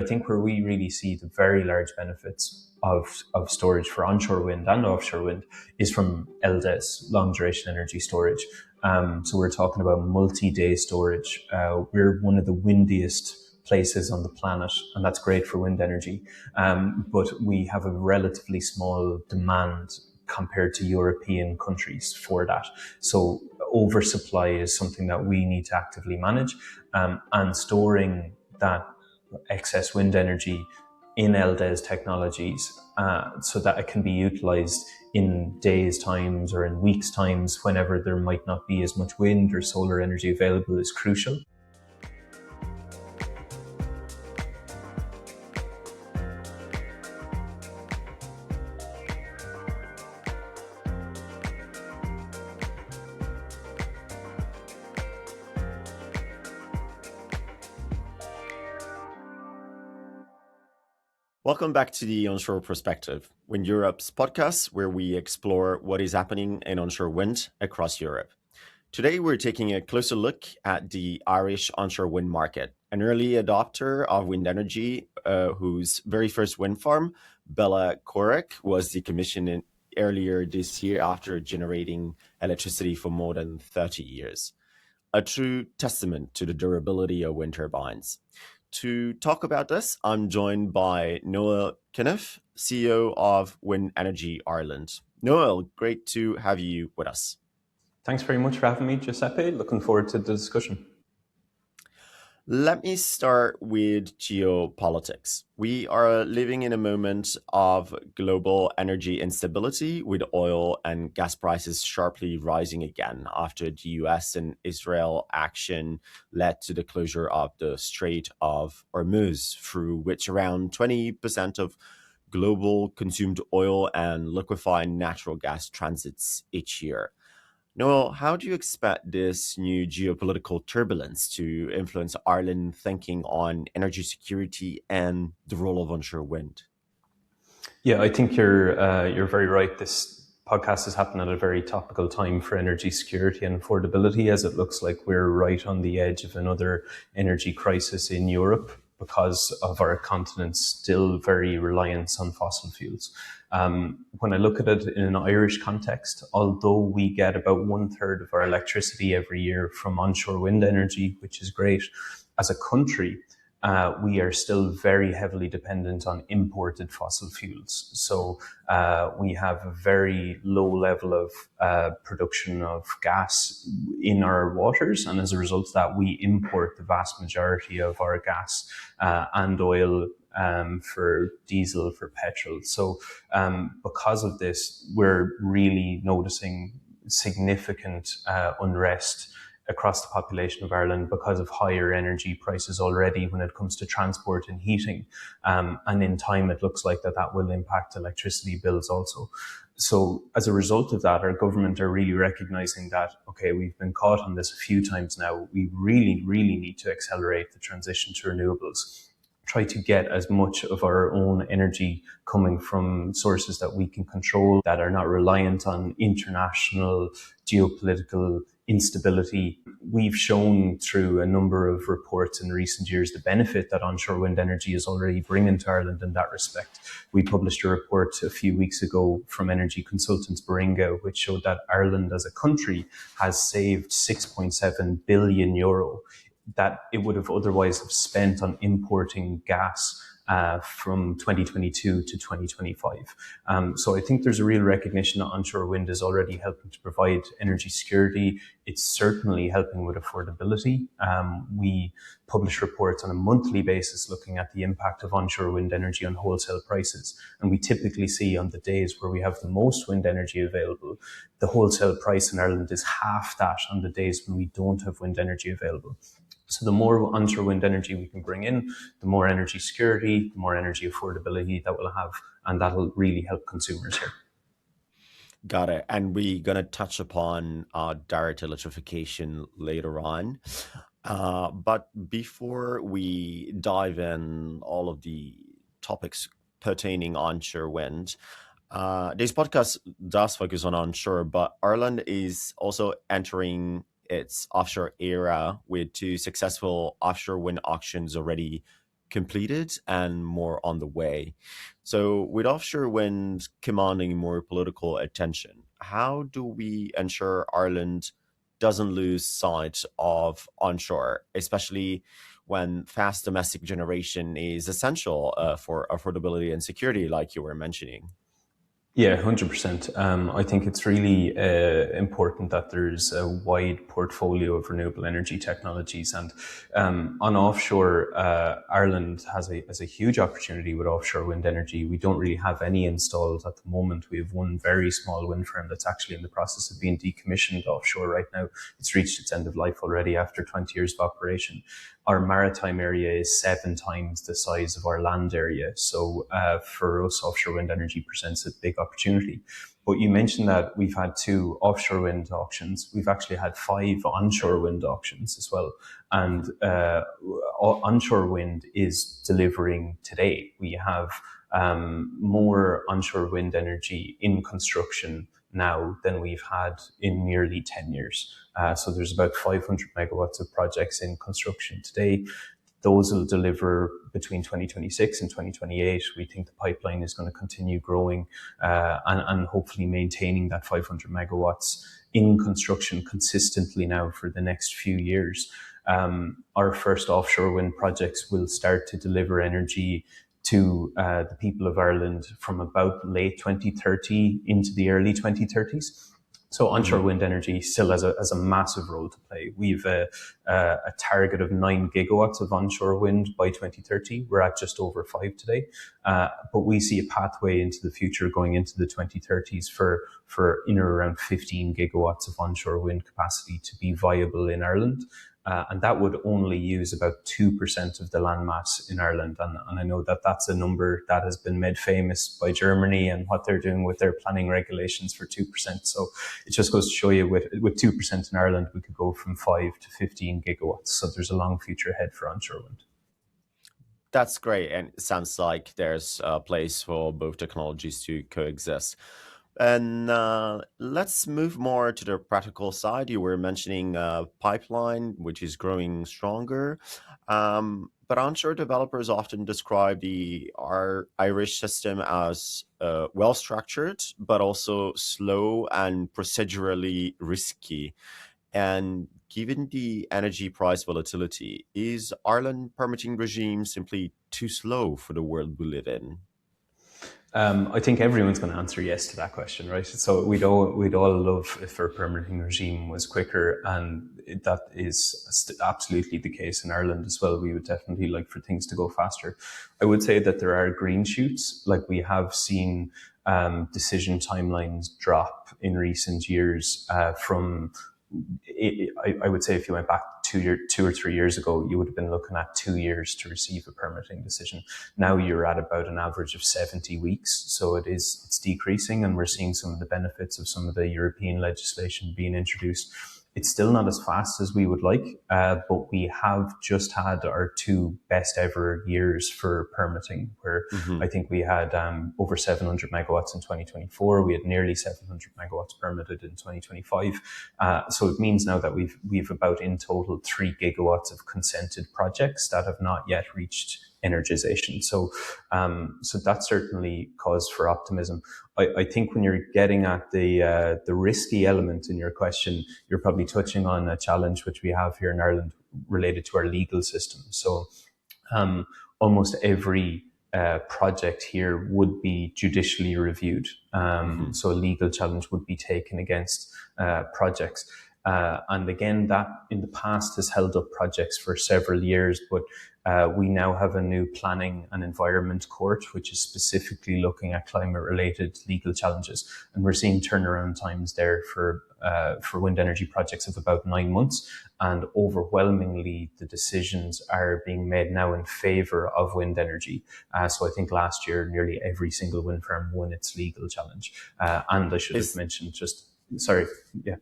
I think where we really see the very large benefits of storage for onshore wind and offshore wind is from LDES, long duration energy storage. So we're talking about multi-day storage. We're one of the windiest places on the planet, and that's great for wind energy. But we have a relatively small demand compared to European countries for that. So oversupply is something that we need to actively manage, and storing that excess wind energy in LDES technologies so that it can be utilized in days' times or in weeks' times whenever there might not be as much wind or solar energy available is crucial. Welcome back to the Onshore Perspective, Wind Europe's podcast, where we explore what is happening in onshore wind across Europe. Today, we're taking a closer look at the Irish onshore wind market. An early adopter of wind energy, whose very first wind farm, Bella Corach, was decommissioned earlier this year after generating electricity for more than 30 years. A true testament to the durability of wind turbines. To talk about this, I'm joined by Noel Cunniffe, CEO of Wind Energy Ireland. Noel, great to have you with us. Thanks very much for having me, Giuseppe. Looking forward to the discussion. Let me start with geopolitics. We are living in a moment of global energy instability, with oil and gas prices sharply rising again after the US and Israel action led to the closure of the Strait of Hormuz, through which around 20% of global consumed oil and liquefied natural gas transits each year. Noel, how do you expect this new geopolitical turbulence to influence Ireland thinking on energy security and the role of onshore wind? Yeah, I think you're very right. This podcast has happened at a very topical time for energy security and affordability, as it looks like we're right on the edge of another energy crisis in Europe because of our continent's still very reliance on fossil fuels. When I look at it in an Irish context, although we get about 1/3 of our electricity every year from onshore wind energy, which is great, as a country, we are still very heavily dependent on imported fossil fuels. So we have a very low level of production of gas in our waters. And as a result of that, we import the vast majority of our gas and oil for diesel, for petrol. So because of this, we're really noticing significant unrest across the population of Ireland because of higher energy prices already when it comes to transport and heating. And in time, it looks like that will impact electricity bills also. So as a result of that, our government are really recognizing that, okay, we've been caught on this a few times now. We really, really need to accelerate the transition to renewables. Try to get as much of our own energy coming from sources that we can control, that are not reliant on international geopolitical instability. We've shown through a number of reports in recent years the benefit that onshore wind energy is already bringing to Ireland in that respect. We published a report a few weeks ago from energy consultants Baringa, which showed that Ireland as a country has saved €6.7 billion that it would have otherwise have spent on importing gas from 2022 to 2025. So I think there's a real recognition that onshore wind is already helping to provide energy security. It's certainly helping with affordability. We publish reports on a monthly basis looking at the impact of onshore wind energy on wholesale prices. And we typically see on the days where we have the most wind energy available, the wholesale price in Ireland is half that on the days when we don't have wind energy available. So the more onshore wind energy we can bring in, the more energy security, the more energy affordability that we'll have, and that'll really help consumers here. Got it. And we're going to touch upon direct electrification later on. But before we dive in all of the topics pertaining onshore wind, this podcast does focus on onshore, but Ireland is also entering its offshore era with 2 successful offshore wind auctions already completed and more on the way. So, with offshore wind commanding more political attention, how do we ensure Ireland doesn't lose sight of onshore, especially when fast domestic generation is essential for affordability and security, like you were mentioning? Yeah, 100%. I think it's really important that there's a wide portfolio of renewable energy technologies. And on offshore, Ireland has a huge opportunity with offshore wind energy. We don't really have any installed at the moment. We have one very small wind farm that's actually in the process of being decommissioned offshore right now. It's reached its end of life already after 20 years of operation. Our maritime area is 7 times the size of our land area. So for us, offshore wind energy presents a big opportunity. But you mentioned that we've had 2 offshore wind auctions. We've actually had 5 onshore wind auctions as well. And onshore wind is delivering today. We have more onshore wind energy in construction now than we've had in nearly 10 years. So there's about 500 megawatts of projects in construction today. Those will deliver between 2026 and 2028. We think the pipeline is going to continue growing and hopefully maintaining that 500 megawatts in construction consistently now for the next few years. Our first offshore wind projects will start to deliver energy to the people of Ireland from about late 2030 into the early 2030s. So onshore wind energy still has a massive role to play. We've a target of 9 gigawatts of onshore wind by 2030. We're at just over 5 today. But we see a pathway into the future going into the 2030s for in or around 15 gigawatts of onshore wind capacity to be viable in Ireland. And that would only use about 2% of the land mass in Ireland. And I know that that's a number that has been made famous by Germany and what they're doing with their planning regulations for 2%. So it just goes to show you with 2% in Ireland, we could go from 5 to 15 gigawatts. So there's a long future ahead for onshore wind. That's great. And it sounds like there's a place for both technologies to coexist. And let's move more to the practical side. You were mentioning pipeline, which is growing stronger. But onshore developers often describe our Irish system as well structured, but also slow and procedurally risky. And given the energy price volatility, is Ireland permitting regime simply too slow for the world we live in? I think everyone's going to answer yes to that question, right? So we'd all love if our permitting regime was quicker, and that is absolutely the case in Ireland as well. We would definitely like for things to go faster. I would say that there are green shoots, like we have seen decision timelines drop in recent years from I would say if you went back 2 or 3 years ago, you would have been looking at 2 years to receive a permitting decision. Now you're at about an average of 70 weeks. So it's decreasing, and we're seeing some of the benefits of some of the European legislation being introduced. It's still not as fast as we would like, but we have just had our 2 best ever years for permitting, where Hmm. I think we had over 700 megawatts in 2024. We had nearly 700 megawatts permitted in 2025. So it means now that we've about in total 3 gigawatts of consented projects that have not yet reached energization. So that's certainly cause for optimism. I think when you're getting at the risky element in your question, you're probably touching on a challenge which we have here in Ireland related to our legal system. So almost every project here would be judicially reviewed. Hmm. So a legal challenge would be taken against projects. And again, that in the past has held up projects for several years, but we now have a new planning and environment court, which is specifically looking at climate-related legal challenges, and we're seeing turnaround times there for wind energy projects of about 9 months. And overwhelmingly, the decisions are being made now in favour of wind energy. So I think last year, nearly every single wind farm won its legal challenge. And I should have Is mentioned sorry, yeah.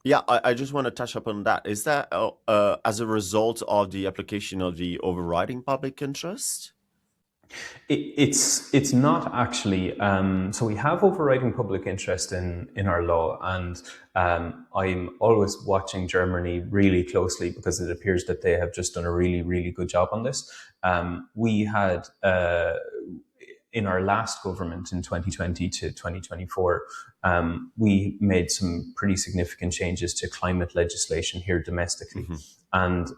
Yeah, I just want to touch upon that. Is that as a result of the application of the overriding public interest? It's not actually. So we have overriding public interest in our law, and I'm always watching Germany really closely because it appears that they have just done a really good job on this. We had in our last government in 2020 to 2024, we made some pretty significant changes to climate legislation here domestically. Hmm. And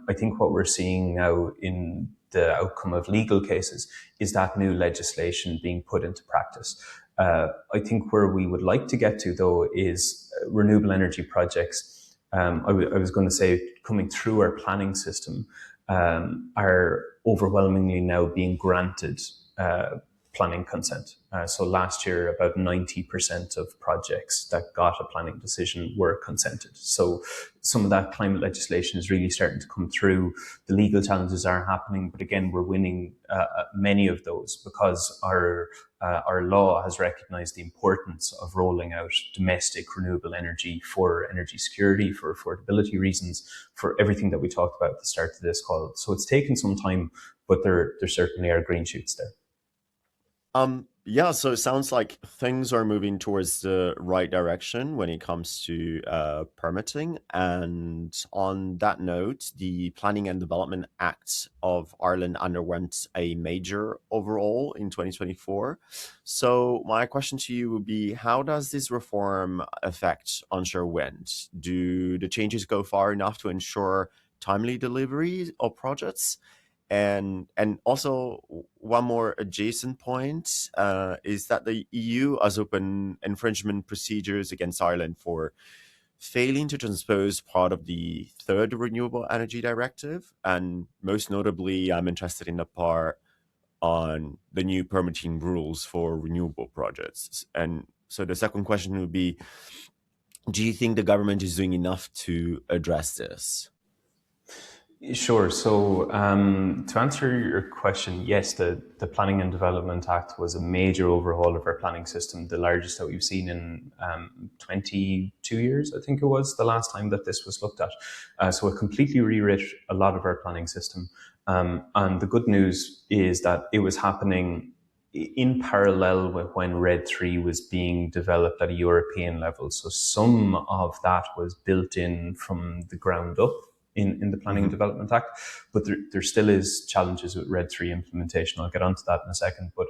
I think what we're seeing now in the outcome of legal cases is that new legislation being put into practice. I think where we would like to get to, though, is renewable energy projects. I was going to say, coming through our planning system, are overwhelmingly now being granted planning consent. So last year, about 90% of projects that got a planning decision were consented. So some of that climate legislation is really starting to come through. The legal challenges are happening, but again, we're winning many of those because our law has recognised the importance of rolling out domestic renewable energy for energy security, for affordability reasons, for everything that we talked about at the start of this call. So it's taken some time, but there certainly are green shoots there. Yeah, so it sounds like things are moving towards the right direction when it comes to permitting. And on that note, the Planning and Development Act of Ireland underwent a major overhaul in 2024. So my question to you would be, how does this reform affect onshore wind? Do the changes go far enough to ensure timely delivery of projects? And also one more adjacent point is that the EU has opened infringement procedures against Ireland for failing to transpose part of the third renewable energy directive. And most notably, I'm interested in the part on the new permitting rules for renewable projects. And so the second question would be, do you think the government is doing enough to address this? Sure. So, to answer your question, yes, the Planning and Development Act was a major overhaul of our planning system, the largest that we've seen in 22 years, I think it was the last time that this was looked at. So it completely rewrote a lot of our planning system. And the good news is that it was happening in parallel with when Red 3 was being developed at a European level. So some of that was built in from the ground up in the Planning and Hmm. Development Act, but there still is challenges with Red 3 implementation. I'll get onto that in a second. But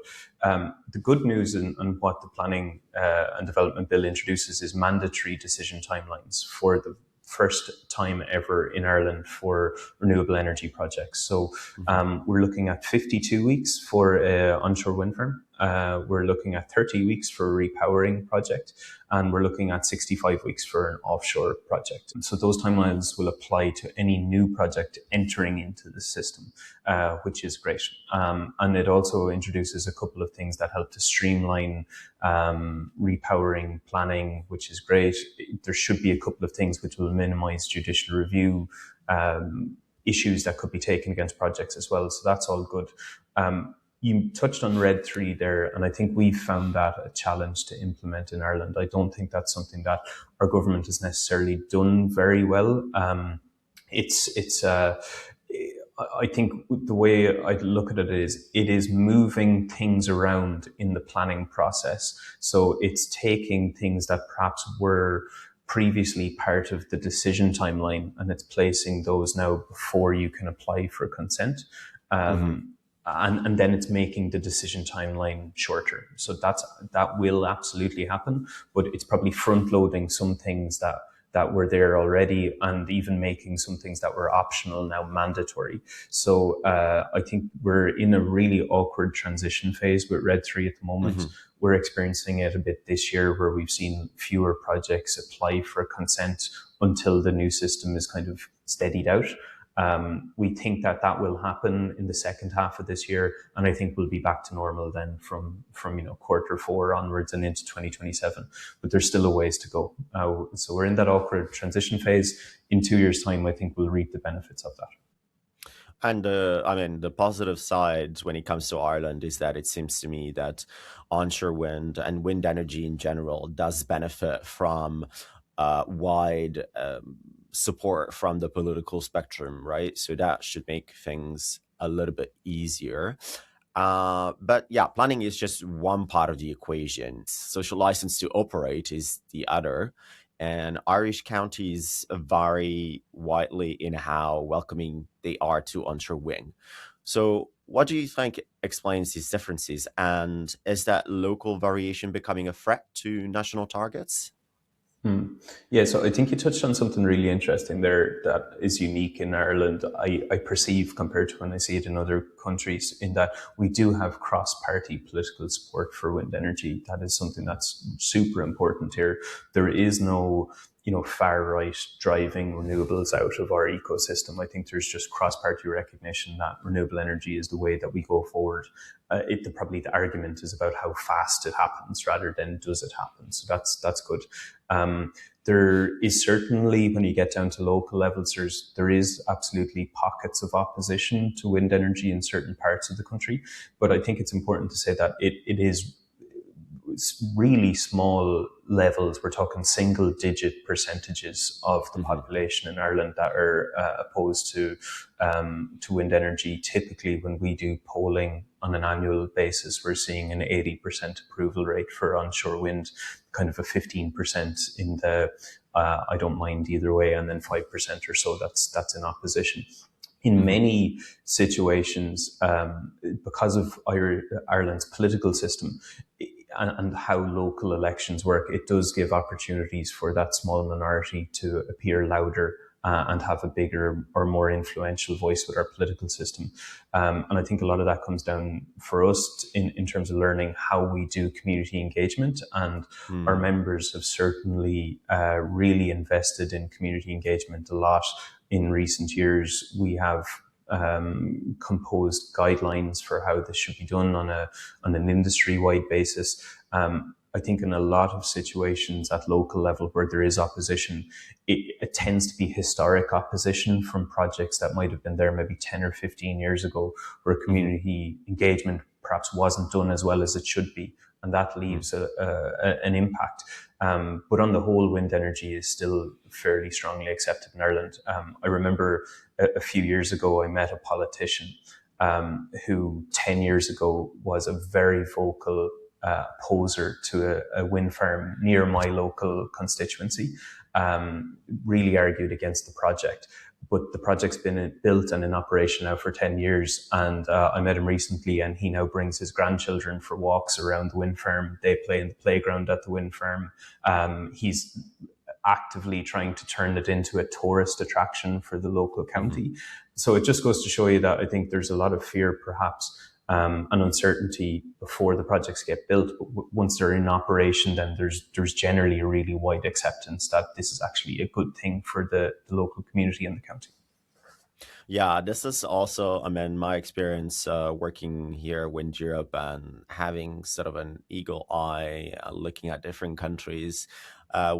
the good news and what the Planning and Development Bill introduces is mandatory decision timelines for the first time ever in Ireland for renewable energy projects. So Hmm. we're looking at 52 weeks for an onshore wind farm. We're looking at 30 weeks for a repowering project, and we're looking at 65 weeks for an offshore project. So those timelines will apply to any new project entering into the system, which is great. And it also introduces a couple of things that help to streamline repowering planning, which is great. There should be a couple of things which will minimize judicial review issues that could be taken against projects as well. So that's all good. You touched on Red 3 there, and I think we found that a challenge to implement in Ireland. I don't think that's something that our government has necessarily done very well. It's I think the way I look at it is moving things around in the planning process. So it's taking things that perhaps were previously part of the decision timeline, and it's placing those now before you can apply for consent. Hmm. And then it's making the decision timeline shorter. So that will absolutely happen, but it's probably front loading some things that were there already, and even making some things that were optional now mandatory. So I think we're in a really awkward transition phase with Red 3 at the moment. Hmm. We're experiencing it a bit this year, where we've seen fewer projects apply for consent until the new system is kind of steadied out. We think that will happen in the second half of this year, and I think we'll be back to normal then from quarter 4 onwards and into 2027. But there's still a ways to go. So we're in that awkward transition phase. In 2 years' time, I think we'll reap the benefits of that. And I mean, the positive side when it comes to Ireland is that it seems to me that onshore wind and wind energy in general does benefit from wide support from the political spectrum, right? So that should make things a little bit easier. But yeah, planning is just one part of the equation. Social license to operate is the other. And Irish counties vary widely in how welcoming they are to onshore wind. So, what do you think explains these differences? And is that local variation becoming a threat to national targets? Hmm. Yeah, so I think you touched on something really interesting there that is unique in Ireland. I perceive compared to when I see it in other countries, in that we do have cross-party political support for wind energy. That is something that's super important here. There is no, far right driving renewables out of our ecosystem. I think there's just cross-party recognition that renewable energy is the way that we go forward. Probably the argument is about how fast it happens rather than does it happen. So that's good. There is certainly, when you get down to local levels, there is absolutely pockets of opposition to wind energy in certain parts of the country. But I think it's important to say that it is really small levels. We're talking single digit percentages of the Hmm. population in Ireland that are opposed to wind energy. Typically, when we do polling on an annual basis, we're seeing an 80% approval rate for onshore wind, kind of a 15% in the I don't mind either way, and then 5% or so that's in opposition. In Hmm. many situations, because of Ireland's political system and how local elections work, it does give opportunities for that small minority to appear louder and have a bigger or more influential voice with our political system. And I think a lot of that comes down for us in terms of learning how we do community engagement. And our Hmm. members have certainly really invested in community engagement a lot in recent years. We have composed guidelines for how this should be done on an industry wide basis. I think in a lot of situations at local level where there is opposition, it tends to be historic opposition from projects that might have been there maybe 10 or 15 years ago, where Hmm. community engagement perhaps wasn't done as well as it should be. And that leaves an impact. But on the whole, wind energy is still fairly strongly accepted in Ireland. I remember a few years ago, I met a politician who 10 years ago was a very vocal opposer to a wind farm near my local constituency, really argued against the project. But the project's been built and in operation now for 10 years. And I met him recently, and he now brings his grandchildren for walks around the wind farm. They play in the playground at the wind farm. He's actively trying to turn it into a tourist attraction for the local Hmm. county. So it just goes to show you that I think there's a lot of fear, perhaps, and uncertainty before the projects get built. But once they're in operation, then there's generally a really wide acceptance that this is actually a good thing for the local community and the county. Yeah, this is also, I mean, my experience working here in Europe and having sort of an eagle eye looking at different countries.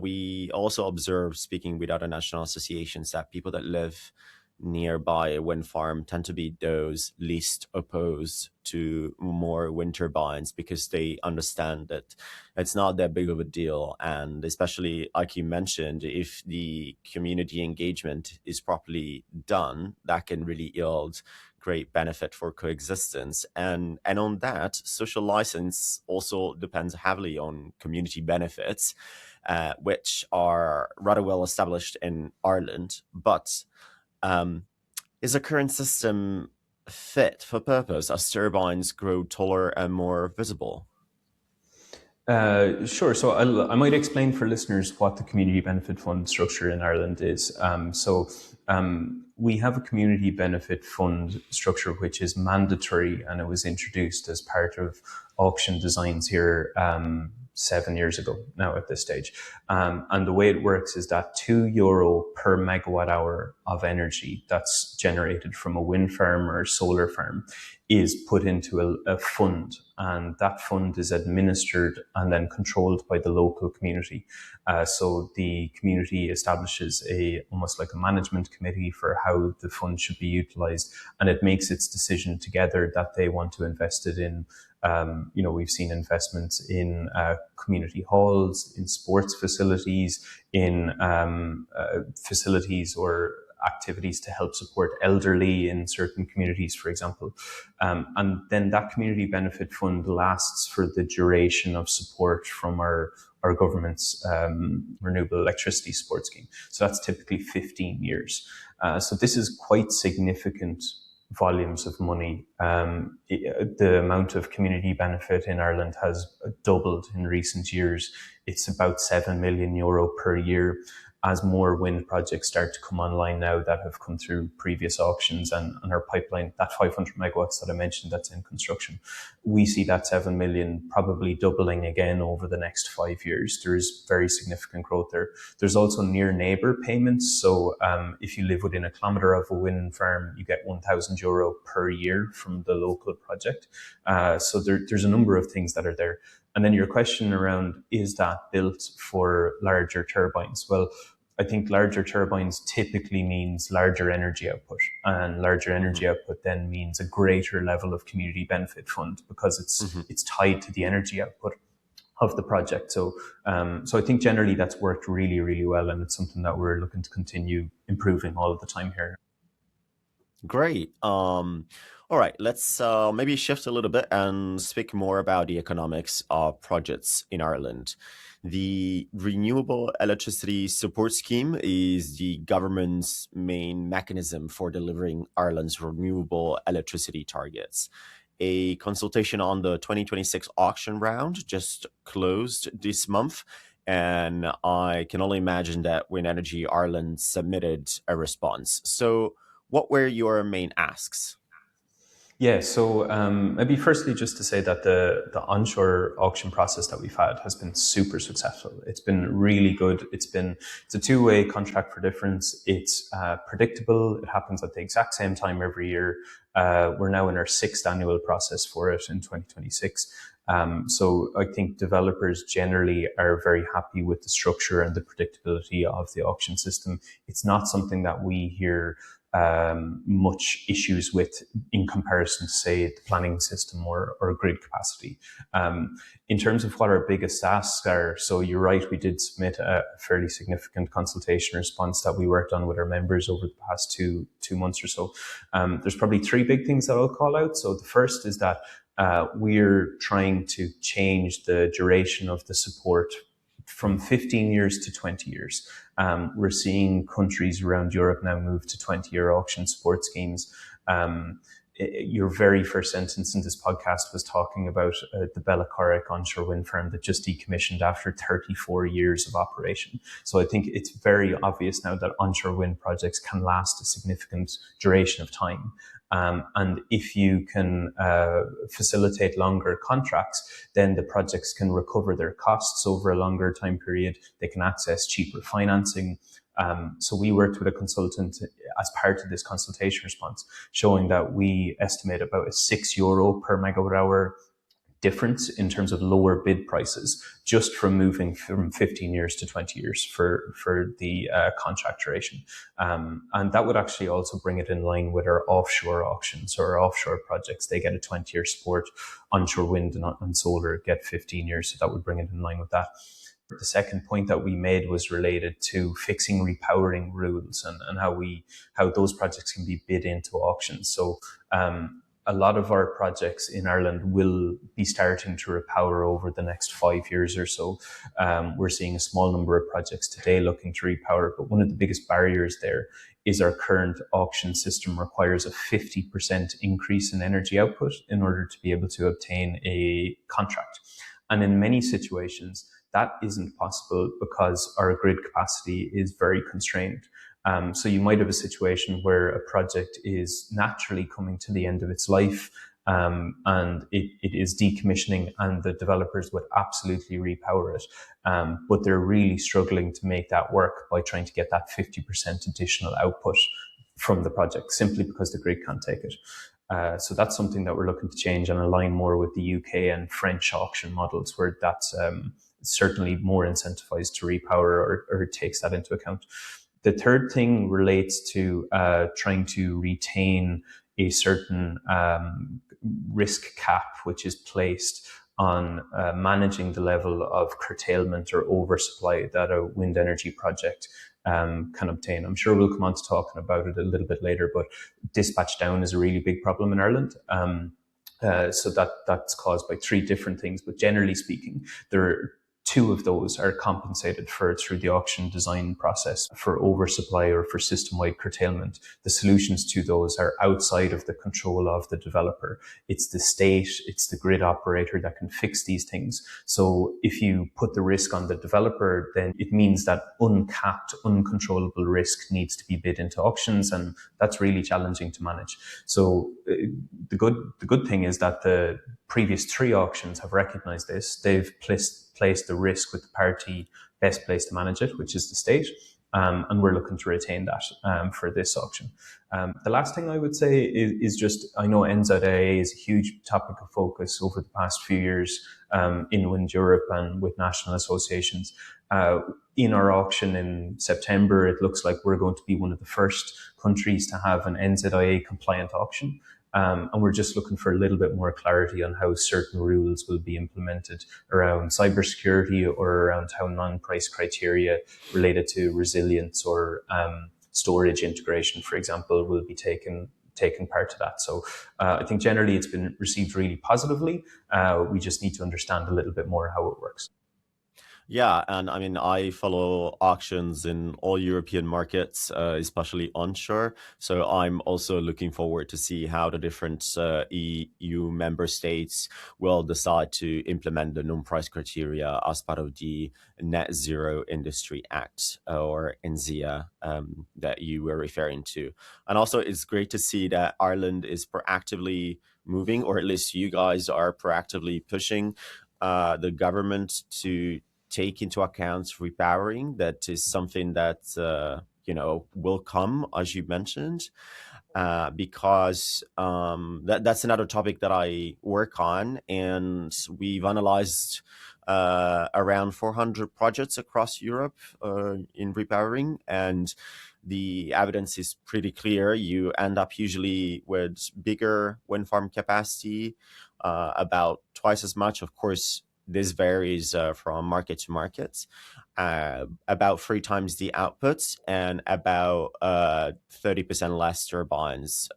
We also observe, speaking with other national associations, that people that live nearby a wind farm tend to be those least opposed to more wind turbines because they understand that it's not that big of a deal. And especially, like you mentioned, if the community engagement is properly done, that can really yield great benefit for coexistence. And on that, social license also depends heavily on community benefits, which are rather well established in Ireland. But um, is the current system fit for purpose as turbines grow taller and more visible? Sure. So I might explain for listeners what the community benefit fund structure in Ireland is. We have a community benefit fund structure which is mandatory, and it was introduced as part of auction designs here 7 years ago now at this stage. And the way it works is that €2 per megawatt hour of energy that's generated from a wind farm or a solar farm is put into a fund, and that fund is administered and then controlled by the local community. So the community establishes almost like a management committee for how the fund should be utilized, and it makes its decision together that they want to invest it in. We've seen investments in community halls, in sports facilities, in facilities or activities to help support elderly in certain communities, for example. And then that community benefit fund lasts for the duration of support from our government's renewable electricity support scheme. So that's typically 15 years. So this is quite significant volumes of money. The amount of community benefit in Ireland has doubled in recent years. It's about €7 million per year. As more wind projects start to come online now that have come through previous auctions and our pipeline, that 500 megawatts that I mentioned that's in construction, we see that 7 million probably doubling again over the next 5 years. There is very significant growth there. There's also near neighbour payments. So if you live within a kilometre of a wind farm, you get €1,000 per year from the local project. So there's a number of things that are there. And then your question around, is that built for larger turbines? Well, I think larger turbines typically means larger energy output, and larger energy output then means a greater level of community benefit fund because it's tied to the energy output of the project. So I think generally that's worked really, really well, and it's something that we're looking to continue improving all of the time here. Great. All right, let's maybe shift a little bit and speak more about the economics of projects in Ireland. The Renewable Electricity Support Scheme is the government's main mechanism for delivering Ireland's renewable electricity targets. A consultation on the 2026 auction round just closed this month, and I can only imagine that Wind Energy Ireland submitted a response. So what were your main asks? Yeah, so maybe firstly just to say that the onshore auction process that we've had has been super successful. It's been really good. It's a two-way contract for difference. It's predictable. It happens at the exact same time every year. We're now in our 6th annual process for it in 2026. So I think developers generally are very happy with the structure and the predictability of the auction system. It's not something that we hear much issues with in comparison to, say, the planning system or grid capacity. In terms of what our biggest asks are, so you're right, we did submit a fairly significant consultation response that we worked on with our members over the past two months or so. There's probably 3 big things that I'll call out. So the first is that we're trying to change the duration of the support from 15 years to 20 years. We're seeing countries around Europe now move to 20-year auction support schemes. Your very first sentence in this podcast was talking about the Bellacorrick onshore wind farm that just decommissioned after 34 years of operation. So I think it's very obvious now that onshore wind projects can last a significant duration of time. And if you can facilitate longer contracts, then the projects can recover their costs over a longer time period. They can access cheaper financing. So we worked with a consultant as part of this consultation response, showing that we estimate about a €6 per megawatt hour difference in terms of lower bid prices just from moving from 15 years to 20 years for the contract duration. And that would actually also bring it in line with our offshore auctions or our offshore projects. They get a 20-year support, onshore wind and solar get 15 years. So that would bring it in line with that. The second point that we made was related to fixing repowering rules and how those projects can be bid into auctions. So a lot of our projects in Ireland will be starting to repower over the next 5 years or so. We're seeing a small number of projects today looking to repower, but one of the biggest barriers there is our current auction system requires a 50% increase in energy output in order to be able to obtain a contract. And in many situations, that isn't possible because our grid capacity is very constrained. So you might have a situation where a project is naturally coming to the end of its life, and it is decommissioning, and the developers would absolutely repower it. But they're really struggling to make that work by trying to get that 50% additional output from the project simply because the grid can't take it. So that's something that we're looking to change and align more with the UK and French auction models, where that's certainly more incentivized to repower or takes that into account. The third thing relates to trying to retain a certain risk cap, which is placed on managing the level of curtailment or oversupply that a wind energy project can obtain. I'm sure we'll come on to talking about it a little bit later, but dispatch down is a really big problem in Ireland. So that's caused by three different things, but generally speaking, there are two of those are compensated for through the auction design process for oversupply or for system-wide curtailment. The solutions to those are outside of the control of the developer. It's the state, it's the grid operator that can fix these things. So if you put the risk on the developer, then it means that uncapped, uncontrollable risk needs to be bid into auctions, and that's really challenging to manage. So the good thing is that the previous three auctions have recognized this. They've placed the risk with the party best placed to manage it, which is the state. And we're looking to retain that for this auction. The last thing I would say is just, I know NZIA is a huge topic of focus over the past few years in Wind Europe and with national associations. In our auction in September, it looks like we're going to be one of the first countries to have an NZIA compliant auction. And we're just looking for a little bit more clarity on how certain rules will be implemented around cybersecurity or around how non-price criteria related to resilience or storage integration, for example, will be taken part of that. So I think generally it's been received really positively. We just need to understand a little bit more how it works. Yeah, and I mean, I follow auctions in all European markets, especially onshore. So I'm also looking forward to see how the different EU member states will decide to implement the non-price criteria as part of the Net Zero Industry Act, or NZIA, that you were referring to. And also, it's great to see that Ireland is proactively moving, or at least you guys are proactively pushing the government to take into account repowering. That is something that will come, as you mentioned, because that's another topic that I work on, and we've analyzed around 400 projects across Europe in repowering, and the evidence is pretty clear. You end up usually with bigger wind farm capacity, about twice as much. Of course, this varies from market to market, about 3 times the output and about 30% less turbines,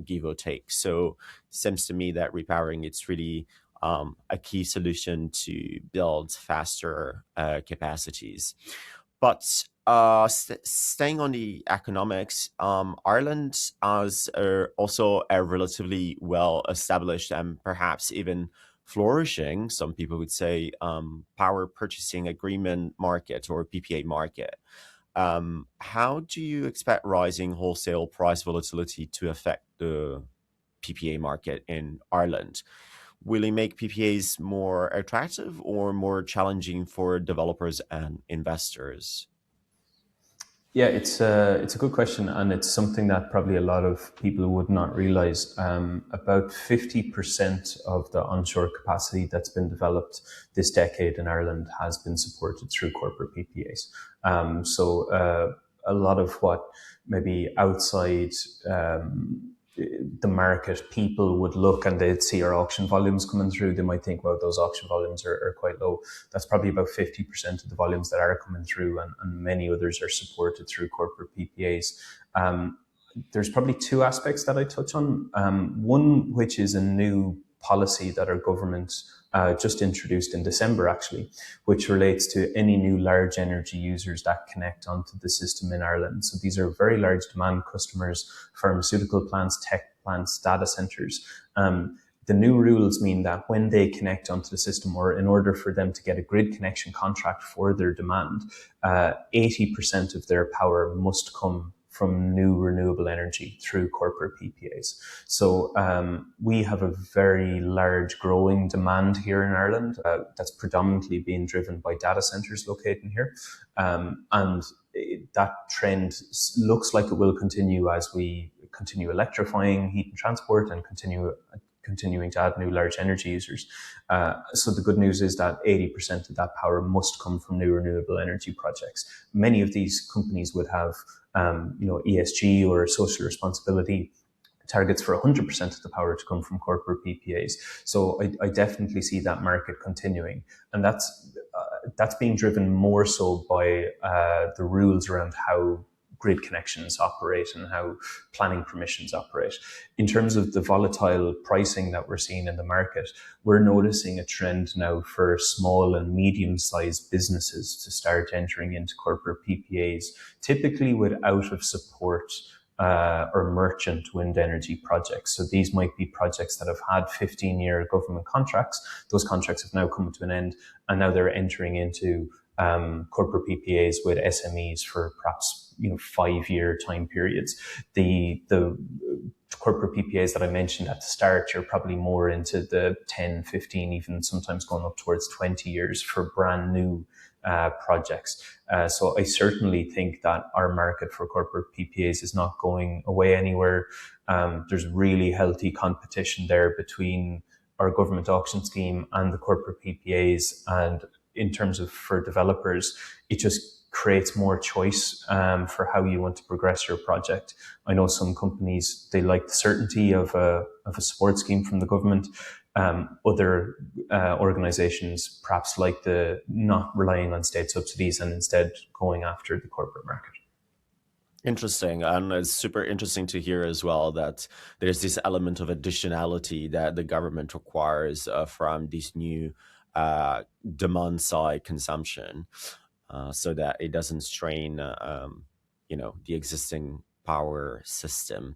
give or take. So it seems to me that repowering, it's really a key solution to build faster capacities. But staying on the economics, Ireland has also a relatively well-established and perhaps even flourishing, some people would say, power purchasing agreement market, or PPA market. How do you expect rising wholesale price volatility to affect the PPA market in Ireland? Will it make PPAs more attractive or more challenging for developers and investors? Yeah, it's a good question, and it's something that probably a lot of people would not realize. About 50% of the onshore capacity that's been developed this decade in Ireland has been supported through corporate PPAs. So a lot of what maybe outside the market people would look and they'd see our auction volumes coming through, they might think, well, those auction volumes are quite low. That's probably about 50% of the volumes that are coming through, and many others are supported through corporate PPAs. There's probably two aspects that I touch on. One, which is a new policy that our government just introduced in December, actually, which relates to any new large energy users that connect onto the system in Ireland. So these are very large demand customers, pharmaceutical plants, tech plants, data centers. The new rules mean that when they connect onto the system, or in order for them to get a grid connection contract for their demand, 80% of their power must come from new renewable energy through corporate PPAs. So we have a very large growing demand here in Ireland that's predominantly being driven by data centers located here. And that trend looks like it will continue as we continue electrifying heat and transport and continuing to add new large energy users. So the good news is that 80% of that power must come from new renewable energy projects. Many of these companies would have ESG or social responsibility targets for 100% of the power to come from corporate PPAs. So I definitely see that market continuing, and that's being driven more so by the rules around how grid connections operate and how planning permissions operate. In terms of the volatile pricing that we're seeing in the market, we're noticing a trend now for small and medium-sized businesses to start entering into corporate PPAs, typically with out-of-support or merchant wind energy projects. So these might be projects that have had 15-year government contracts. Those contracts have now come to an end, and now they're entering into corporate PPAs with SMEs for perhaps 5-year time periods. The corporate PPAs that I mentioned at the start, you're probably more into the 10, 15, even sometimes going up towards 20 years for brand new projects. So I certainly think that our market for corporate PPAs is not going away anywhere. There's really healthy competition there between our government auction scheme and the corporate PPAs. And in terms of for developers, it just creates more choice for how you want to progress your project. I know some companies, they like the certainty of a support scheme from the government. Other organizations perhaps like the not relying on state subsidies and instead going after the corporate market. Interesting. And it's super interesting to hear as well that there's this element of additionality that the government requires from this new demand side consumption, so that it doesn't strain, the existing power system.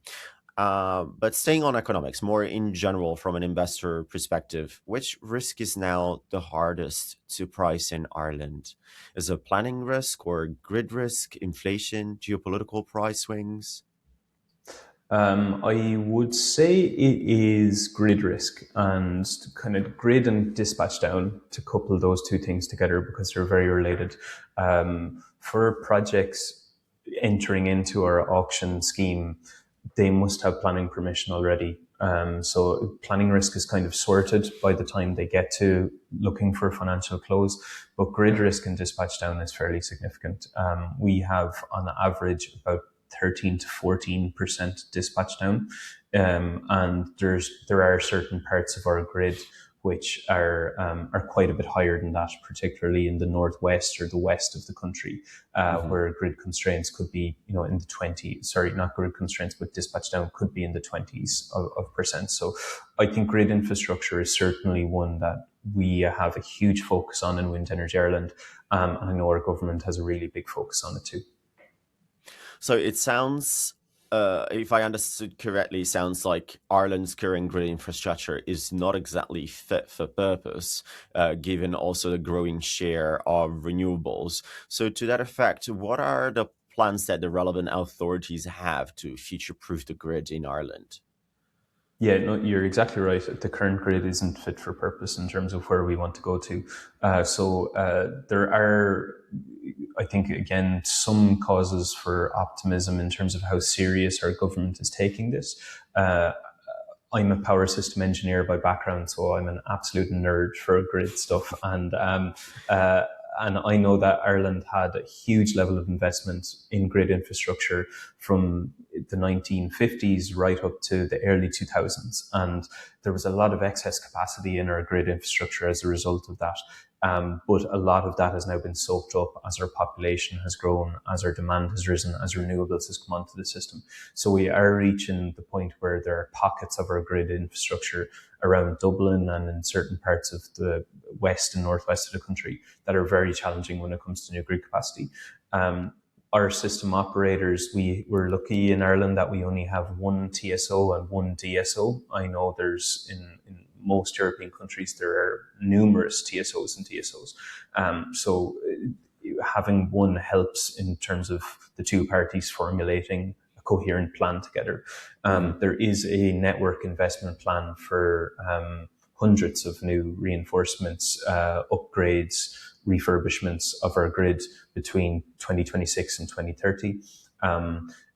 But staying on economics, more in general from an investor perspective, which risk is now the hardest to price in Ireland? Is it planning risk or grid risk, inflation, geopolitical price swings? I would say it is grid risk and kind of grid and dispatch down, to couple those two things together because they're very related. For projects entering into our auction scheme, they must have planning permission already. So planning risk is kind of sorted by the time they get to looking for financial close, but grid risk and dispatch down is fairly significant. We have on average about 13 to 14% dispatch down. And there are certain parts of our grid which are quite a bit higher than that, particularly in the northwest or the west of the country, where grid constraints could be, in the 20s. Sorry, not grid constraints, but dispatch down could be in the 20s of percent. So I think grid infrastructure is certainly one that we have a huge focus on in Wind Energy Ireland. And I know our government has a really big focus on it too. So it sounds, if I understood correctly, sounds like Ireland's current grid infrastructure is not exactly fit for purpose, given also the growing share of renewables. So to that effect, what are the plans that the relevant authorities have to future-proof the grid in Ireland? Yeah, no, you're exactly right. The current grid isn't fit for purpose in terms of where we want to go to. So there are, I think, again, some causes for optimism in terms of how serious our government is taking this. I'm a power system engineer by background, so I'm an absolute nerd for grid stuff. And I know that Ireland had a huge level of investment in grid infrastructure from the 1950s right up to the early 2000s. And there was a lot of excess capacity in our grid infrastructure as a result of that. But a lot of that has now been soaked up as our population has grown, as our demand has risen, as renewables has come onto the system. So we are reaching the point where there are pockets of our grid infrastructure around Dublin and in certain parts of the west and northwest of the country that are very challenging when it comes to new grid capacity. Our system operators, we're lucky in Ireland that we only have one TSO and one DSO. I know there's in most European countries, there are numerous TSOs and DSOs. So having one helps in terms of the two parties formulating a coherent plan together. There is a network investment plan for hundreds of new reinforcements, upgrades, refurbishments of our grid between 2026 and 2030.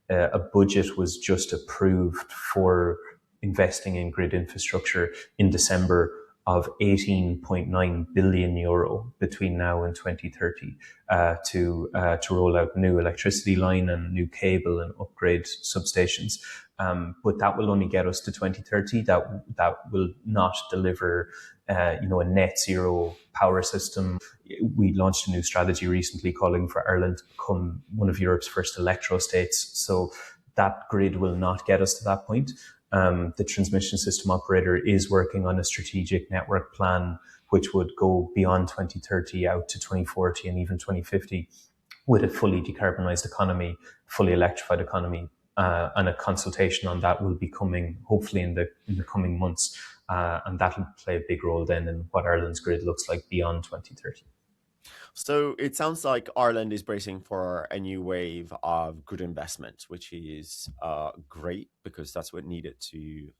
A budget was just approved for investing in grid infrastructure in December of 18.9 billion euro between now and 2030 to roll out new electricity line and new cable and upgrade substations. But that will only get us to 2030. That will not deliver, a net zero power system. We launched a new strategy recently calling for Ireland to become one of Europe's first electrostates. So that grid will not get us to that point. The transmission system operator is working on a strategic network plan which would go beyond 2030 out to 2040 and even 2050 with a fully decarbonised economy, fully electrified economy. And a consultation on that will be coming hopefully in the coming months. And that will play a big role then in what Ireland's grid looks like beyond 2030. So it sounds like Ireland is bracing for a new wave of good investment, which is great because that's what needed to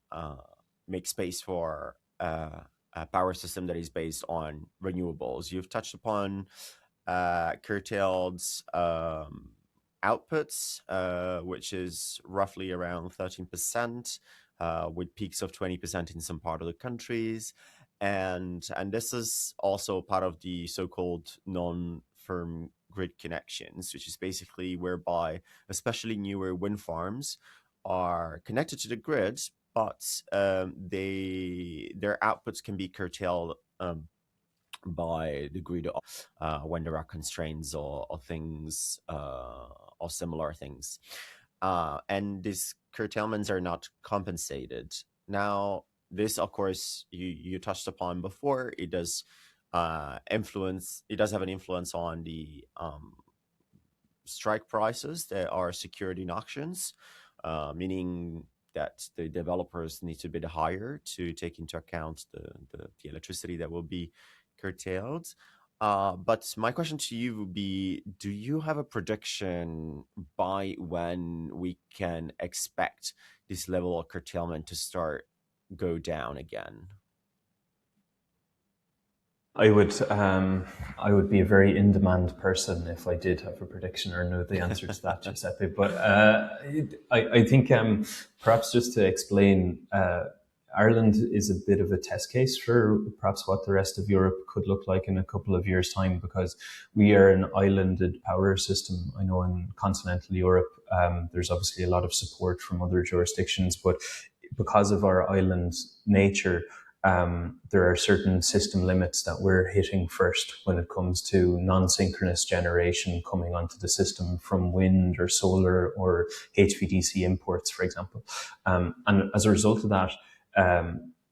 make space for a power system that is based on renewables. You've touched upon curtailed outputs, which is roughly around 13%, with peaks of 20% in some part of the countries. And this is also part of the so-called non-firm grid connections, which is basically whereby especially newer wind farms are connected to the grid, but their outputs can be curtailed by the grid when there are constraints or things or similar things. And these curtailments are not compensated. Now, this, of course, you touched upon before. It does influence. It does have an influence on the strike prices that are secured in auctions, meaning that the developers need to bid higher to take into account the electricity that will be curtailed. But my question to you would be, do you have a prediction by when we can expect this level of curtailment to start go down again? I would be a very in-demand person if I did have a prediction or know the answer to that, Giuseppe. But I think perhaps just to explain, Ireland is a bit of a test case for perhaps what the rest of Europe could look like in a couple of years' time, because we are an islanded power system. I know in continental Europe, there's obviously a lot of support from other jurisdictions, but because of our island nature, there are certain system limits that we're hitting first when it comes to non-synchronous generation coming onto the system from wind or solar or HVDC imports, for example. And as a result of that,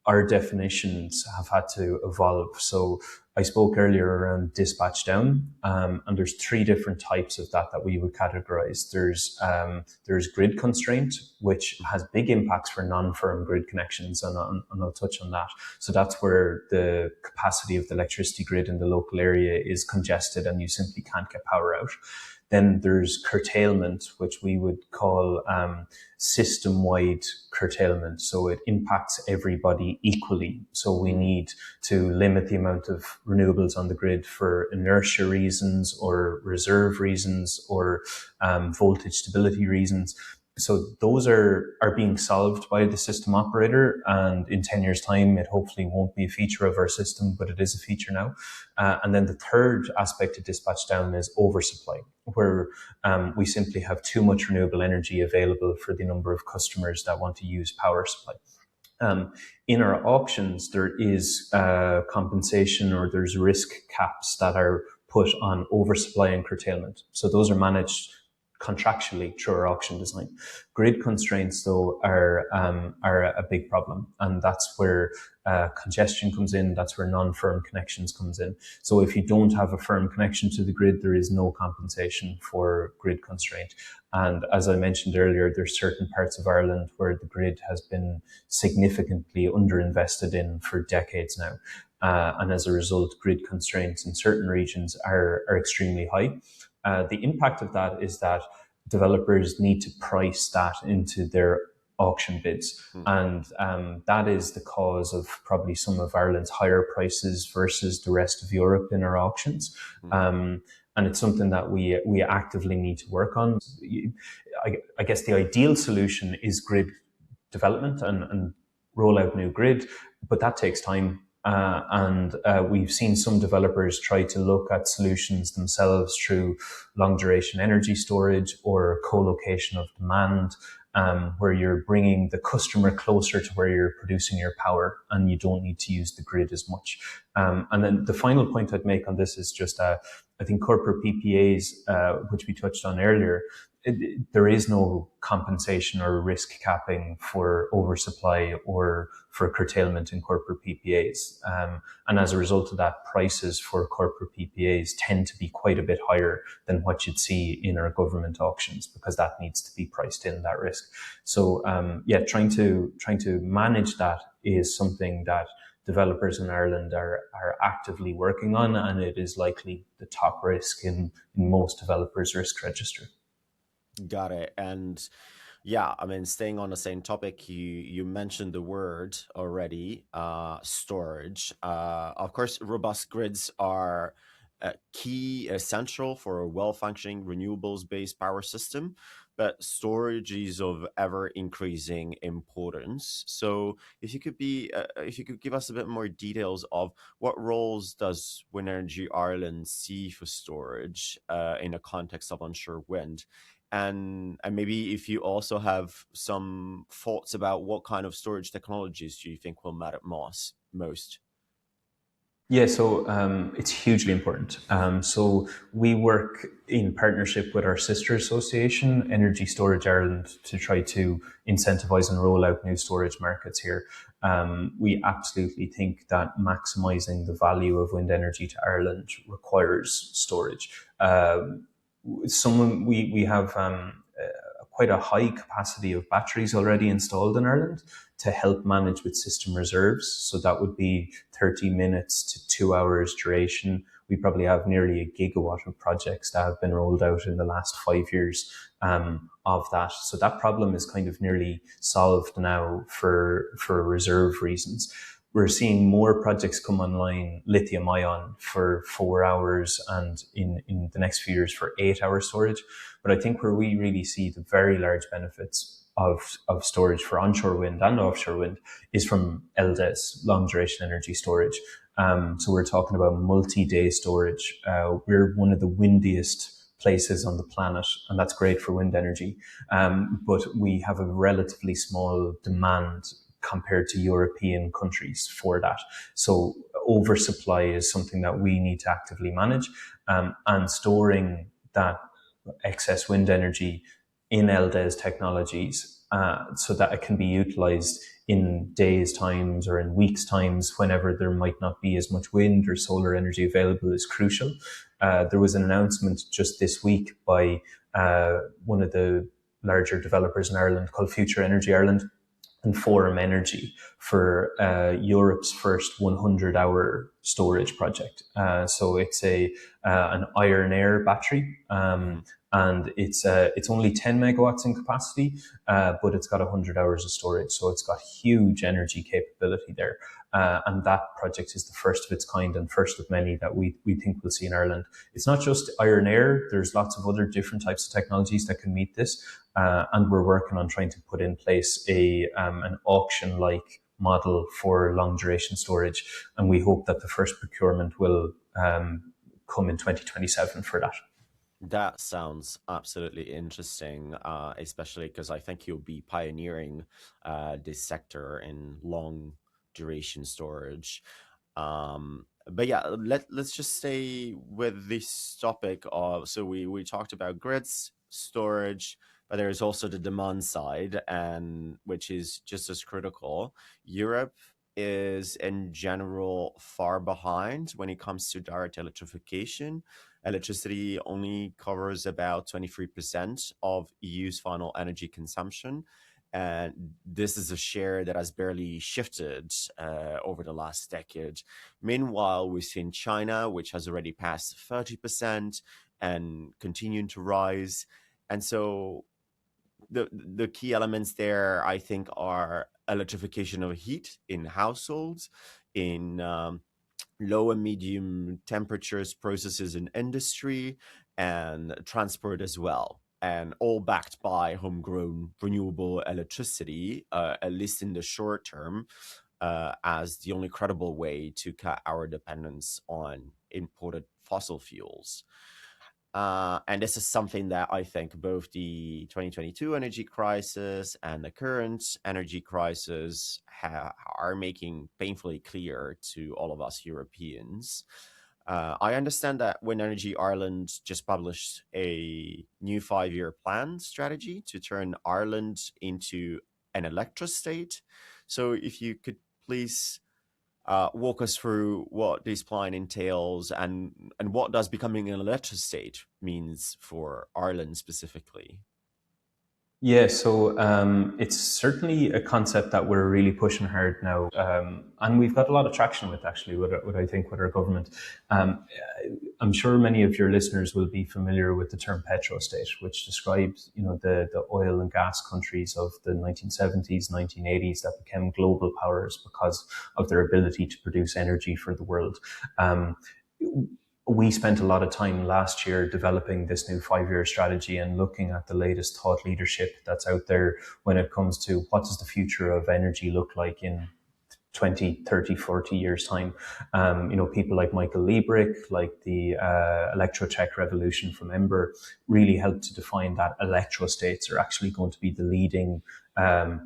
our definitions have had to evolve. So I spoke earlier around dispatch down, and there's three different types of that we would categorize. There's grid constraint, which has big impacts for non-firm grid connections, and I'll touch on that. So that's where the capacity of the electricity grid in the local area is congested and you simply can't get power out. Then there's curtailment, which we would call system-wide curtailment. So it impacts everybody equally. So we need to limit the amount of renewables on the grid for inertia reasons or reserve reasons or voltage stability reasons. So those are being solved by the system operator, and in 10 years' time, it hopefully won't be a feature of our system, but it is a feature now. And then the third aspect of dispatch down is oversupply, where we simply have too much renewable energy available for the number of customers that want to use power supply. In our auctions, there is compensation, or there's risk caps that are put on oversupply and curtailment. So those are managed contractually through our auction design. Grid constraints, though, are a big problem, and that's where congestion comes in. That's where non-firm connections comes in. So if you don't have a firm connection to the grid, there is no compensation for grid constraint. And as I mentioned earlier, there's certain parts of Ireland where the grid has been significantly underinvested in for decades now. And as a result, grid constraints in certain regions are extremely high. The impact of that is that developers need to price that into their auction bids. And that is the cause of probably some of Ireland's higher prices versus the rest of Europe in our auctions. And it's something that we actively need to work on. I guess the ideal solution is grid development and roll out new grid, but that takes time. And we've seen some developers try to look at solutions themselves through long duration energy storage or co-location of demand, where you're bringing the customer closer to where you're producing your power and you don't need to use the grid as much. And then the final point I'd make on this is just, I think corporate PPAs, which we touched on earlier, there is no compensation or risk capping for oversupply or for curtailment in corporate PPAs. And as a result of that, prices for corporate PPAs tend to be quite a bit higher than what you'd see in our government auctions, because that needs to be priced in, that risk. So trying to manage that is something that developers in Ireland are actively working on, and it is likely the top risk in most developers' risk register. Got it. And yeah, I mean, staying on the same topic, you mentioned the word already, storage. Of course, robust grids are key, essential for a well-functioning renewables-based power system, but storage is of ever-increasing importance. So, if you could give us a bit more details of what roles does Wind Energy Ireland see for storage in the context of onshore wind? And maybe if you also have some thoughts about what kind of storage technologies do you think will matter most? Yeah, so it's hugely important. So we work in partnership with our sister association, Energy Storage Ireland, to try to incentivize and roll out new storage markets here. We absolutely think that maximizing the value of wind energy to Ireland requires storage. We have quite a high capacity of batteries already installed in Ireland to help manage with system reserves. So that would be 30 minutes to 2 hours duration. We probably have nearly a gigawatt of projects that have been rolled out in the last 5 years of that. So that problem is kind of nearly solved now for reserve reasons. We're seeing more projects come online, lithium ion for 4 hours, and in the next few years for 8 hour storage. But I think where we really see the very large benefits of storage for onshore wind and offshore wind is from LDES, long duration energy storage. So we're talking about multi-day storage. We're one of the windiest places on the planet, and that's great for wind energy. But we have a relatively small demand compared to European countries for that. So oversupply is something that we need to actively manage, and storing that excess wind energy in LDES technologies so that it can be utilized in days' times or in weeks' times whenever there might not be as much wind or solar energy available is crucial. There was an announcement just this week by one of the larger developers in Ireland called Future Energy Ireland and Forum Energy for Europe's first 100-hour storage project. So it's an iron air battery, and it's only 10 megawatts in capacity, but it's got 100 hours of storage. So it's got huge energy capability there. And that project is the first of its kind and first of many that we think we'll see in Ireland. It's not just iron air. There's lots of other different types of technologies that can meet this. And we're working on trying to put in place an auction-like model for long duration storage. And we hope that the first procurement will come in 2027 for that. That sounds absolutely interesting, especially because I think you'll be pioneering this sector in long duration storage. But yeah, let's just stay with this topic of, so we talked about grids, storage, but there's also the demand side, and which is just as critical. Europe is in general far behind when it comes to direct electrification. Electricity only covers about 23% of EU's final energy consumption. And this is a share that has barely shifted over the last decade. Meanwhile, we've seen China, which has already passed 30% and continuing to rise. And so the key elements there, I think, are electrification of heat in households, in low and medium temperatures processes in industry, and transport as well. And all backed by homegrown renewable electricity, at least in the short term. as the only credible way to cut our dependence on imported fossil fuels. And this is something that I think both the 2022 energy crisis and the current energy crisis are making painfully clear to all of us Europeans. I understand that Wind Energy Ireland just published a new 5-year plan strategy to turn Ireland into an electrostate. So if you could please walk us through what this plan entails and what does becoming an electrostate means for Ireland specifically. Yeah, so it's certainly a concept that we're really pushing hard now, and we've got a lot of traction with actually. What I think with our government, I'm sure many of your listeners will be familiar with the term petrostate, which describes the oil and gas countries of the 1970s, 1980s that became global powers because of their ability to produce energy for the world. We spent a lot of time last year developing this new 5-year strategy and looking at the latest thought leadership that's out there when it comes to what does the future of energy look like in 20, 30, 40 years time. People like Michael Liebrich, like the electrotech revolution from Ember, really helped to define that electrostates are actually going to be the leading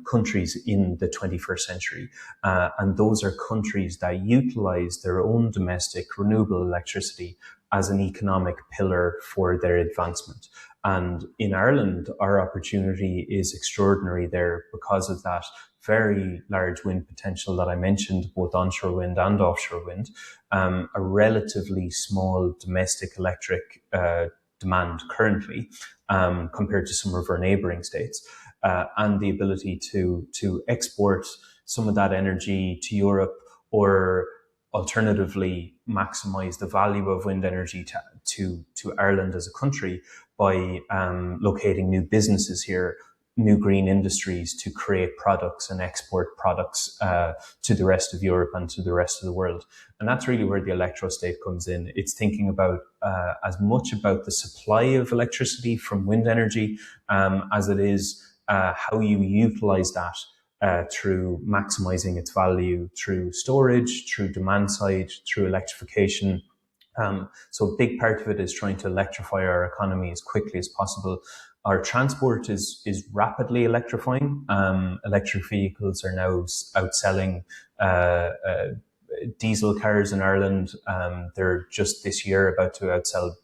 countries in the 21st century. And those are countries that utilize their own domestic renewable electricity as an economic pillar for their advancement. And in Ireland, our opportunity is extraordinary there because of that very large wind potential that I mentioned, both onshore wind and offshore wind, a relatively small domestic electric demand currently compared to some of our neighbouring states, and the ability to export some of that energy to Europe, or alternatively maximize the value of wind energy to Ireland as a country by locating new businesses here, new green industries to create products and export products to the rest of Europe and to the rest of the world. And that's really where the electrostate comes in. It's thinking about as much about the supply of electricity from wind energy as it is how you utilize that through maximizing its value through storage, through demand side, through electrification. So a big part of it is trying to electrify our economy as quickly as possible. Our transport is rapidly electrifying. Electric vehicles are now outselling diesel cars in Ireland. They're just this year about to outsell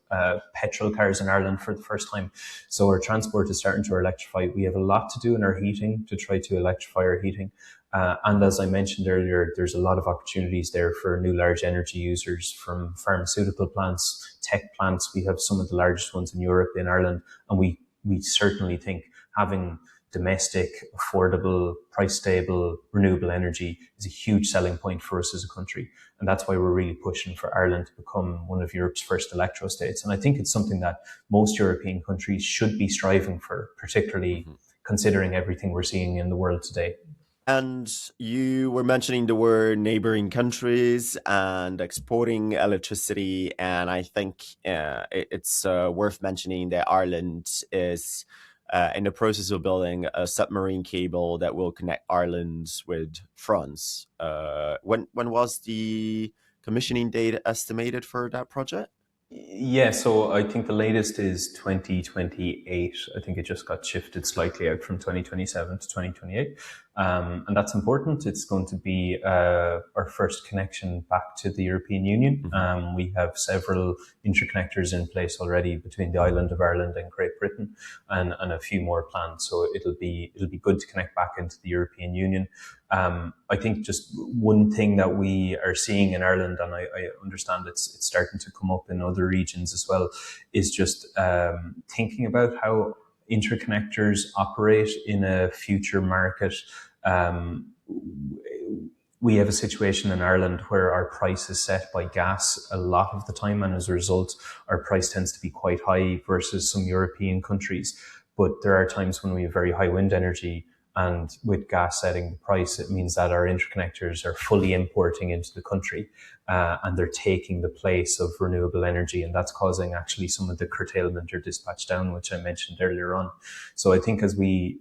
petrol cars in Ireland for the first time. So our transport is starting to electrify. We have a lot to do in our heating to try to electrify our heating. And as I mentioned earlier, there's a lot of opportunities there for new large energy users, from pharmaceutical plants, tech plants. We have some of the largest ones in Europe, in Ireland, and we certainly think having domestic, affordable, price-stable, renewable energy is a huge selling point for us as a country. And that's why we're really pushing for Ireland to become one of Europe's first electrostates. And I think it's something that most European countries should be striving for, particularly considering everything we're seeing in the world today. And you were mentioning the word neighboring countries and exporting electricity. And I think it's worth mentioning that Ireland is in the process of building a submarine cable that will connect Ireland with France. When was the commissioning date estimated for that project? Yeah, so I think the latest is 2028. I think it just got shifted slightly out from 2027 to 2028. And that's important. It's going to be our first connection back to the European Union. We have several interconnectors in place already between the island of Ireland and Great Britain, and a few more planned. So it'll be good to connect back into the European Union. I think just one thing that we are seeing in Ireland, and I understand it's starting to come up in other regions as well, is just thinking about how interconnectors operate in a future market. We have a situation in Ireland where our price is set by gas a lot of the time, and as a result, our price tends to be quite high versus some European countries. But there are times when we have very high wind energy, and with gas setting the price, it means that our interconnectors are fully importing into the country, and they're taking the place of renewable energy. And that's causing actually some of the curtailment or dispatch down, which I mentioned earlier on. So I think as we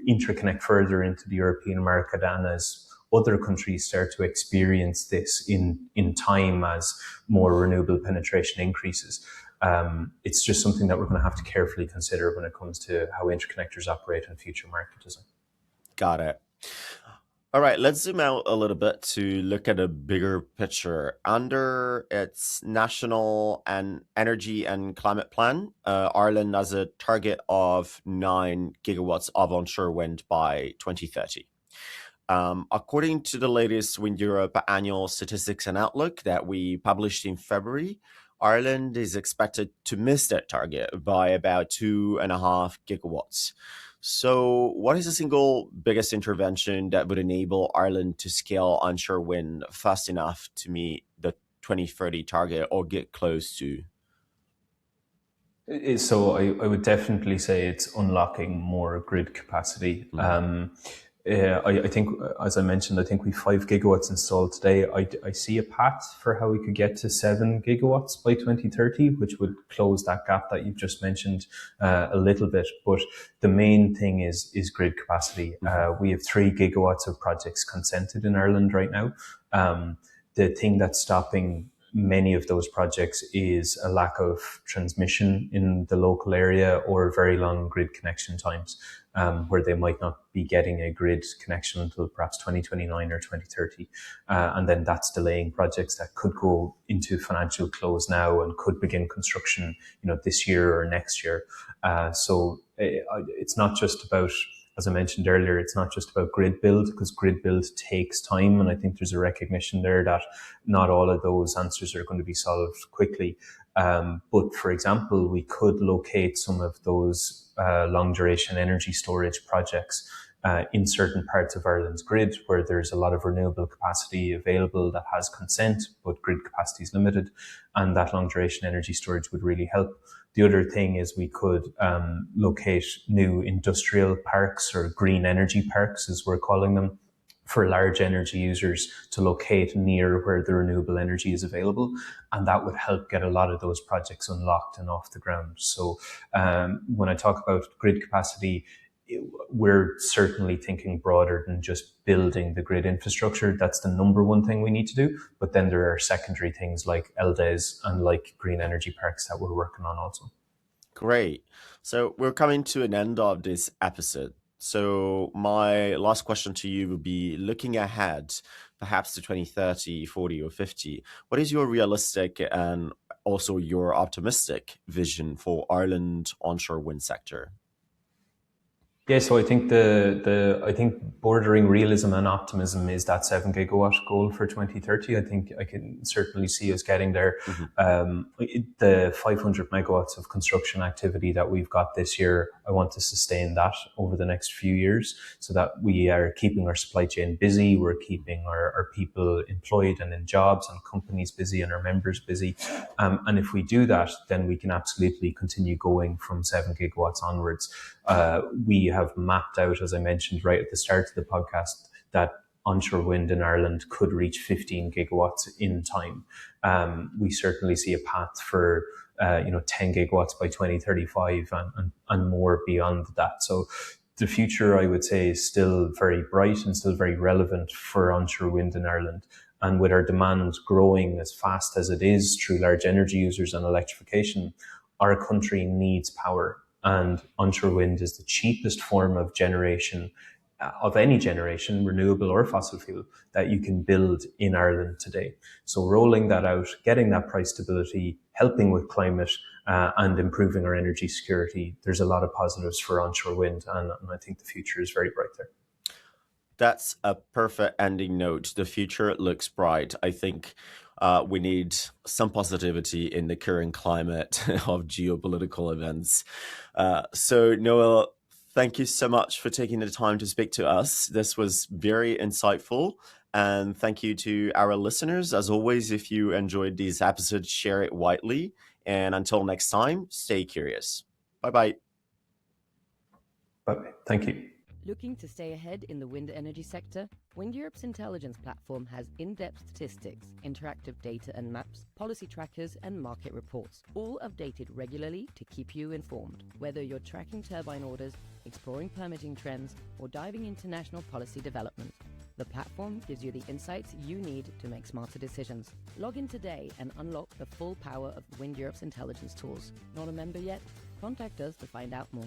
interconnect further into the European market, and as other countries start to experience this in time as more renewable penetration increases. It's just something that we're going to have to carefully consider when it comes to how interconnectors operate in future market design. Got it. All right, let's zoom out a little bit to look at a bigger picture. Under its national and energy and climate plan, Ireland has a target of 9 gigawatts of onshore wind by 2030. According to the latest Wind Europe annual statistics and outlook that we published in February, Ireland is expected to miss that target by about 2.5 gigawatts. So what is the single biggest intervention that would enable Ireland to scale onshore wind fast enough to meet the 2030 target or get close to? So I would definitely say it's unlocking more grid capacity. I think, as I mentioned, I think we have 5 gigawatts installed today. I see a path for how we could get to 7 gigawatts by 2030, which would close that gap that you've just mentioned a little bit. But the main thing is grid capacity. We have 3 gigawatts of projects consented in Ireland right now. The thing that's stopping many of those projects is a lack of transmission in the local area or very long grid connection times, where they might not be getting a grid connection until perhaps 2029 or 2030. And then that's delaying projects that could go into financial close now and could begin construction, this year or next year. So it's not just about, as I mentioned earlier, it's not just about grid build, because grid build takes time. And I think there's a recognition there that not all of those answers are going to be solved quickly. But for example, we could locate some of those long duration energy storage projects in certain parts of Ireland's grid where there's a lot of renewable capacity available that has consent, but grid capacity is limited. And that long duration energy storage would really help. The other thing is we could locate new industrial parks, or green energy parks, as we're calling them, for large energy users to locate near where the renewable energy is available. And that would help get a lot of those projects unlocked and off the ground. So when I talk about grid capacity, we're certainly thinking broader than just building the grid infrastructure. That's the number one thing we need to do. But then there are secondary things like LDES and like green energy parks that we're working on also. Great. So we're coming to an end of this episode. So my last question to you would be, looking ahead, perhaps to 2030, 40 or 50, what is your realistic and also your optimistic vision for Ireland onshore wind sector? Yeah, so I think I think bordering realism and optimism is that 7 gigawatt goal for 2030. I think I can certainly see us getting there. The 500 megawatts of construction activity that we've got this year, I want to sustain that over the next few years so that we are keeping our supply chain busy. We're keeping our people employed and in jobs, and companies busy, and our members busy. And if we do that, then we can absolutely continue going from 7 gigawatts onwards. We have mapped out, as I mentioned right at the start of the podcast, that onshore wind in Ireland could reach 15 gigawatts in time. We certainly see a path for 10 gigawatts by 2035 and more beyond that. So the future, I would say, is still very bright and still very relevant for onshore wind in Ireland. And with our demand growing as fast as it is through large energy users and electrification, our country needs power. And onshore wind is the cheapest form of generation, of any generation, renewable or fossil fuel, that you can build in Ireland today. So rolling that out, getting that price stability, helping with climate, and improving our energy security, there's a lot of positives for onshore wind, and I think the future is very bright there. That's a perfect ending note. The future looks bright. I think we need some positivity in the current climate of geopolitical events. So, Noel, thank you so much for taking the time to speak to us. This was very insightful. And thank you to our listeners. As always, if you enjoyed these episodes, share it widely. And until next time, stay curious. Bye-bye. Bye. Thank you. Looking to stay ahead in the wind energy sector? Wind Europe's intelligence platform has in-depth statistics, interactive data and maps, policy trackers and market reports, all updated regularly to keep you informed. Whether you're tracking turbine orders, exploring permitting trends, or diving into national policy development, The platform gives you the insights you need to make smarter decisions. Log in today and unlock the full power of Wind Europe's intelligence tools. Not a member yet? Contact us to find out more.